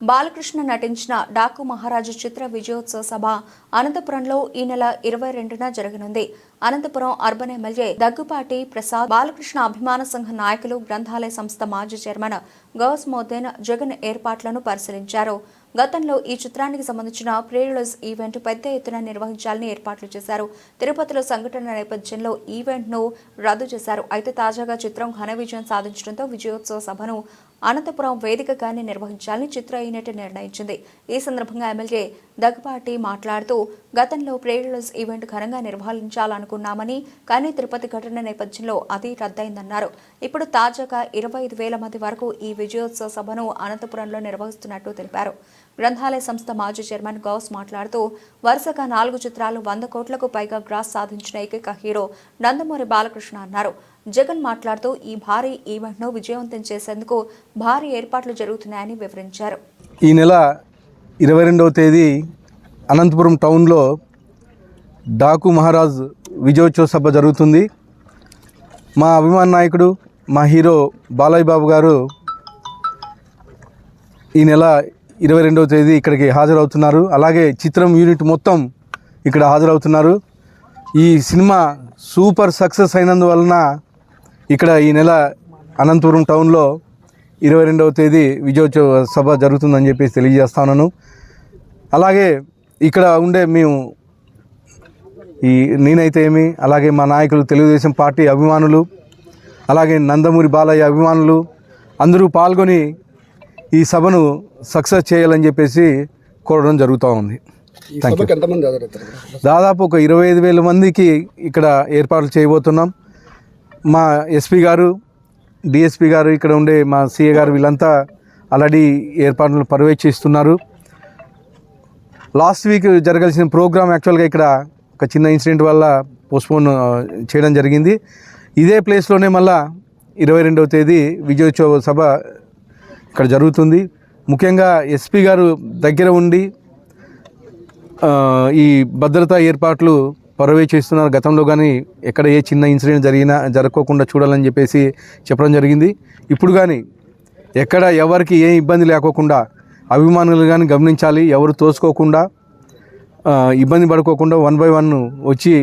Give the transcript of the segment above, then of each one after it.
బాలకృష్ణ నటించిన డాకు మహారాజు చిత్ర విజయోత్సవ సభ అనంతపురంలో ఈ నెల 22న జరగనుంది. అనంతపురం అర్బన్ ఎమ్మెల్యే దగ్గుపాటి ప్రసాద్, బాలకృష్ణ అభిమాన సంఘ నాయకులు, గ్రంథాలయ సంస్థ మాజీ చైర్మన్ గౌస్ మోదేన్ జగన్ ఏర్పాట్లను పరిశీలించారు. గతంలో ఈ చిత్రానికి సంబంధించిన ప్రీ రిలీజ్ ఈవెంట్ పెద్ద ఎత్తున నిర్వహించాలని ఏర్పాట్లు చేశారు. తిరుపతిలో సంఘటన నేపథ్యంలో ఈవెంట్ ను రద్దు చేశారు. అయితే తాజాగా చిత్రం ఘన విజయం సాధించడంతో విజయోత్సవ సభను అనంతపురం వేదికగానే నిర్వహించాలని చిత్ర యూనిట్ నిర్ణయించింది. ఈ సందర్భంగా ఎమ్మెల్యే దగ్గుపాటి మాట్లాడుతూ, గతంలో ప్రీ రిలీజ్ ఈవెంట్ ఘనంగా నిర్వహించాలనుకున్నామని, కానీ తిరుపతి ఘటన నేపథ్యంలో అది రద్దయిందన్నారు. ఇప్పుడు తాజాగా 25,000 మంది వరకు ఈ విజయోత్సవ సభను అనంతపురంలో నిర్వహిస్తున్నట్టు తెలిపారు. గ్రంథాలయ సంస్థ మాజీ చైర్మన్ గౌస్ మాట్లాడుతూ, వరుసగా 4 చిత్రాలు 100 కోట్లకు పైగా గ్రాస్ సాధించిన ఏకైక హీరో నందమూరి బాలకృష్ణ అన్నారు. జగన్ మాట్లాడుతూ, ఈ భారీ ఈవెంట్ ను విజయవంతం చేసేందుకు భారీ ఏర్పాట్లు జరుగుతున్నాయని వివరించారు. ఈ నెల 22వ తేదీ అనంతపురం టౌన్లో డాకు మహారాజ్ విజయోత్సవ సభ జరుగుతుంది. మా అభిమాన నాయకుడు, మా హీరో బాలయ్య బాబు గారు ఈ నెల 22వ తేదీ ఇక్కడికి హాజరవుతున్నారు. అలాగే చిత్రం యూనిట్ మొత్తం ఇక్కడ హాజరవుతున్నారు. ఈ సినిమా సూపర్ సక్సెస్ అయినందువలన ఇక్కడ ఈ నెల అనంతపురం టౌన్లో 22వ తేదీ విజయోత్సవ సభ జరుగుతుందని చెప్పేసి తెలియజేస్తా ఉన్నాను. అలాగే ఇక్కడ ఉండే నేనైతే ఏమి, అలాగే మా నాయకులు, తెలుగుదేశం పార్టీ అభిమానులు, అలాగే నందమూరి బాలయ్య అభిమానులు అందరూ పాల్గొని ఈ సభను సక్సెస్ చేయాలని చెప్పేసి కోరడం జరుగుతూ ఉంది. దాదాపు ఒక 25,000 మందికి ఇక్కడ ఏర్పాట్లు చేయబోతున్నాం. మా ఎస్పీ గారు, డిఎస్పీ గారు, ఇక్కడ ఉండే మా సిఏ గారు వీళ్ళంతా ఆల్రెడీ ఏర్పాట్లు పర్యవేక్షిస్తున్నారు. లాస్ట్ వీక్ జరగాల్సిన ప్రోగ్రామ్ యాక్చువల్గా ఇక్కడ ఒక చిన్న ఇన్సిడెంట్ వల్ల పోస్ట్పోన్ చేయడం జరిగింది. ఇదే ప్లేస్లోనే మళ్ళా 22వ తేదీ విజయోత్సవ సభ ఇక్కడ జరుగుతుంది. ముఖ్యంగా ఎస్పీ గారు దగ్గర ఉండి ఈ భద్రతా ఏర్పాట్లు పర్యవేక్షిస్తున్నారు. గతంలో కానీ ఎక్కడ ఏ చిన్న ఇన్సిడెంట్ జరగకుండా చూడాలని చెప్పేసి చెప్పడం జరిగింది. ఇప్పుడు కానీ ఎక్కడ ఎవరికి ఏ ఇబ్బంది లేకోకుండా అభిమానులు కానీ గమనించాలి. ఎవరు తోసుకోకుండా, ఇబ్బంది పడుకోకుండా 1 by 1 వచ్చి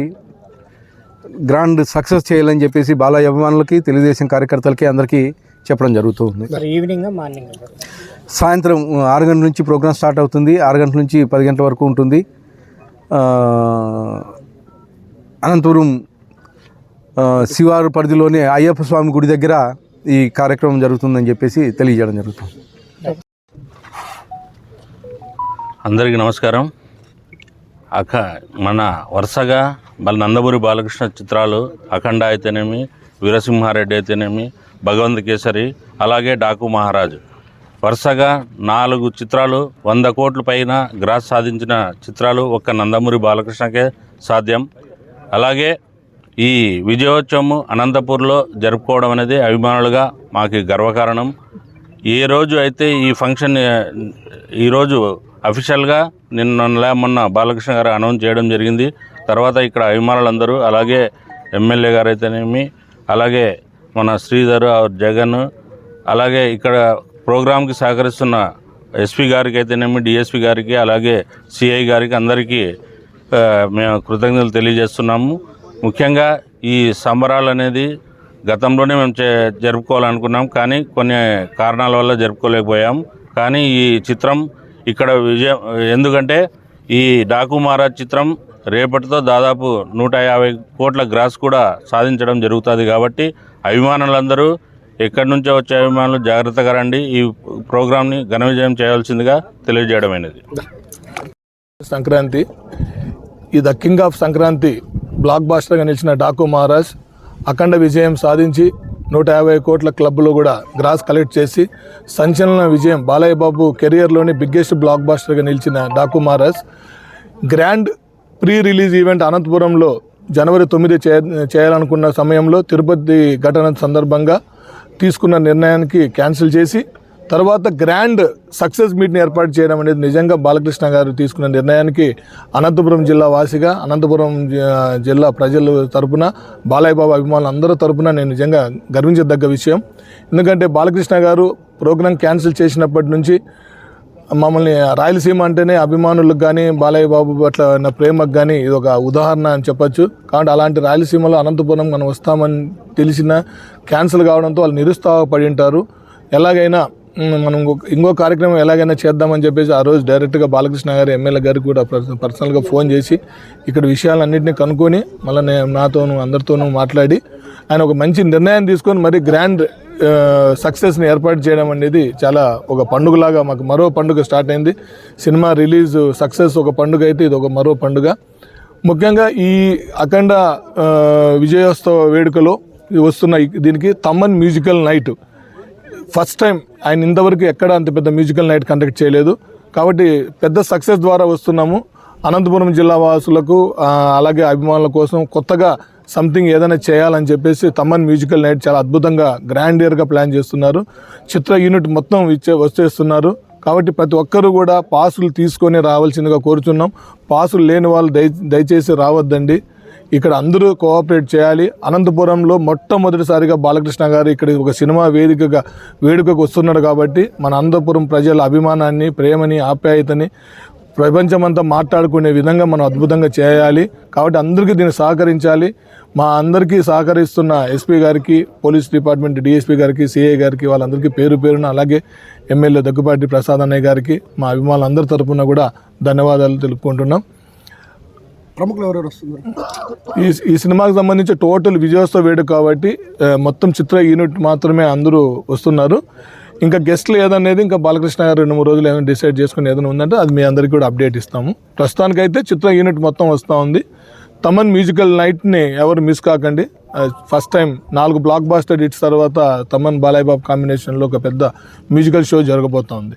గ్రాండ్ సక్సెస్ చేయాలని చెప్పేసి బాలయ్య అభిమానులకి, తెలుగుదేశం కార్యకర్తలకి అందరికీ చెప్పడం జరుగుతుంది. సాయంత్రం 6 గంటల నుంచి ప్రోగ్రాం స్టార్ట్ అవుతుంది. 6 గంటల నుంచి 10 గంటల వరకు ఉంటుంది. అనంతపురం శివారు పరిధిలోని అయ్యప్ప స్వామి గుడి దగ్గర ఈ కార్యక్రమం జరుగుతుందని చెప్పేసి తెలియజేయడం జరుగుతుంది. అందరికీ నమస్కారం. మన వరుసగా నందమూరి బాలకృష్ణ చిత్రాలు అఖండ అయితేనేమి, వీరసింహారెడ్డి అయితేనేమి, భగవంత్ కేసరి, అలాగే డాకు మహారాజు వరుసగా 4 చిత్రాలు 100 కోట్ల పైన గ్రాస్ సాధించిన చిత్రాలు ఒక్క నందమూరి బాలకృష్ణకే సాధ్యం. అలాగే ఈ విజయోత్సవం అనంతపూర్లో జరుపుకోవడం అనేది అభిమానులుగా మాకు గర్వకారణం. ఏ రోజు అయితే ఈ ఫంక్షన్ ఈరోజు అఫీషియల్గా మొన్న బాలకృష్ణ గారు అనౌన్స్ చేయడం జరిగింది. తర్వాత ఇక్కడ అభిమానులందరూ, అలాగే ఎమ్మెల్యే గారు అయితేనేమి, అలాగే మన శ్రీధర్, జగన్, అలాగే ఇక్కడ ప్రోగ్రాంకి సహకరిస్తున్న ఎస్పీ గారికి అయితేనేమి, డిఎస్పీ గారికి, అలాగే సిఐ గారికి అందరికీ మేము కృతజ్ఞతలు తెలియజేస్తున్నాము. ముఖ్యంగా ఈ సంబరాలు అనేది గతంలోనే మేము జరుపుకోవాలనుకున్నాం, కానీ కొన్ని కారణాల వల్ల జరుపుకోలేకపోయాం. కానీ ఈ చిత్రం ఇక్కడ విజయం, ఎందుకంటే ఈ డాకు మహారాజ్ చిత్రం రేపటితో దాదాపు 150 కోట్ల గ్రాస్ కూడా సాధించడం జరుగుతుంది. కాబట్టి అభిమానులందరూ, ఎక్కడి నుంచో వచ్చే అభిమానులు జాగ్రత్తగా రండి. ఈ ప్రోగ్రామ్ని ఘన విజయం చేయాల్సిందిగా తెలియజేయడమైనది. సంక్రాంతి, ఈ ద కింగ్ ఆఫ్ సంక్రాంతి బ్లాక్ బాస్టర్గా నిలిచిన డాకు మహారాజ్ అఖండ విజయం సాధించి 150 కోట్ల క్లబ్లో కూడా గ్రాస్ కలెక్ట్ చేసి సంచలన విజయం, బాలయ్య బాబు కెరియర్లోని బిగ్గెస్ట్ బ్లాక్ బాస్టర్గా నిలిచిన Daaku Maharaj grand pre release event అనంతపురంలో జనవరి 9 చేయాలనుకున్న సమయంలో తిరుపతి ఘటన సందర్భంగా తీసుకున్న నిర్ణయానికి క్యాన్సిల్ చేసి తర్వాత గ్రాండ్ సక్సెస్ మీట్ని ఏర్పాటు చేయడం అనేది నిజంగా బాలకృష్ణ గారు తీసుకున్న నిర్ణయానికి అనంతపురం జిల్లా వాసిగా, అనంతపురం జిల్లా ప్రజల తరపున, బాలయ్య బాబు అభిమానులు అందరి తరపున నేను నిజంగా గర్వించదగ్గ విషయం. ఎందుకంటే బాలకృష్ణ గారు ప్రోగ్రాం క్యాన్సిల్ చేసినప్పటి నుంచి మమ్మల్ని రాయలసీమ అంటేనే అభిమానులకు కానీ బాలయ్య బాబు పట్ల ఉన్న ప్రేమకు కానీ ఇది ఒక ఉదాహరణ అని చెప్పొచ్చు. కాబట్టి అలాంటి రాయలసీమలో అనంతపురం మనం వస్తామని తెలిసిన క్యాన్సిల్ కావడంతో వాళ్ళు నిరుత్సాహపడి ఉంటారు. ఎలాగైనా మనం ఇంకో కార్యక్రమం ఎలాగైనా చేద్దామని చెప్పేసి ఆ రోజు డైరెక్ట్గా బాలకృష్ణ గారు ఎమ్మెల్యే గారికి కూడా పర్సనల్గా ఫోన్ చేసి ఇక్కడ విషయాలన్నింటినీ కనుక్కొని మళ్ళీ నాతోనూ అందరితోనూ మాట్లాడి ఆయన ఒక మంచి నిర్ణయం తీసుకొని మరి గ్రాండ్ సక్సెస్ని ఏర్పాటు చేయడం అనేది చాలా ఒక పండుగలాగా మాకు మరో పండుగ స్టార్ట్ అయింది. సినిమా రిలీజ్ సక్సెస్ ఒక పండుగ అయితే ఇది ఒక మరో పండుగ. ముఖ్యంగా ఈ అఖండ విజయోత్సవ వేడుకలో వస్తున్న దీనికి Thaman musical night first time. ఆయన ఇంతవరకు ఎక్కడ అంత పెద్ద మ్యూజికల్ నైట్ కండక్ట్ చేయలేదు. కాబట్టి పెద్ద సక్సెస్ ద్వారా వస్తున్నాము. అనంతపురం జిల్లా వాసులకు అలాగే అభిమానుల కోసం కొత్తగా సంథింగ్ ఏదైనా చేయాలని చెప్పేసి తమ్మన్ మ్యూజికల్ నైట్ చాలా అద్భుతంగా గ్రాండియర్గా ప్లాన్ చేస్తున్నారు. చిత్ర యూనిట్ మొత్తం వచ్చేస్తున్నారు. కాబట్టి ప్రతి ఒక్కరూ కూడా పాసులు తీసుకొని రావాల్సిందిగా కోరుచున్నాం. పాసులు లేని వాళ్ళు దయచేసి రావద్దండి. ఇక్కడ అందరూ కోఆపరేట్ చేయాలి. అనంతపురంలో మొట్టమొదటిసారిగా బాలకృష్ణ గారు ఇక్కడ ఒక సినిమా వేడుకకు వస్తున్నాడు. కాబట్టి మన అనంతపురం ప్రజల అభిమానాన్ని, ప్రేమని, ఆప్యాయతని ప్రపంచమంతా మాట్లాడుకునే విధంగా మనం అద్భుతంగా చేయాలి. కాబట్టి అందరికీ దీన్ని సహకరించాలి. మా అందరికీ సహకరిస్తున్న ఎస్పీ గారికి, పోలీస్ డిపార్ట్మెంట్ డిఎస్పీ గారికి, సిఐ గారికి, వాళ్ళందరికీ పేరు పేరున, అలాగే ఎమ్మెల్యే దగ్గుపాటి ప్రసాద్ అన్నయ్య గారికి మా అభిమానులందరి తరఫున కూడా ధన్యవాదాలు తెలుపుకుంటున్నాం. ప్రముఖులు ఎవరెవరు వస్తున్నారు? ఈ సినిమాకి సంబంధించి టోటల్ విజయోత్సవ వేడుక కాబట్టి మొత్తం చిత్ర యూనిట్ మాత్రమే అందరూ వస్తున్నారు. ఇంకా గెస్ట్లు ఏదనేది ఇంకా బాలకృష్ణ గారు 2-3 రోజులు ఏదైనా డిసైడ్ చేసుకుని ఏదైనా ఉందంటే అది మీ అందరికీ కూడా అప్డేట్ ఇస్తాము. ప్రస్తుతానికైతే చిత్ర యూనిట్ మొత్తం వస్తూ ఉంది. తమన్ మ్యూజికల్ నైట్ని ఎవరు మిస్ కాకండి. First time 4 blockbuster hits తర్వాత తమన్ బాలయ్య బాబు కాంబినేషన్లో ఒక పెద్ద మ్యూజికల్ షో జరగబోతోంది.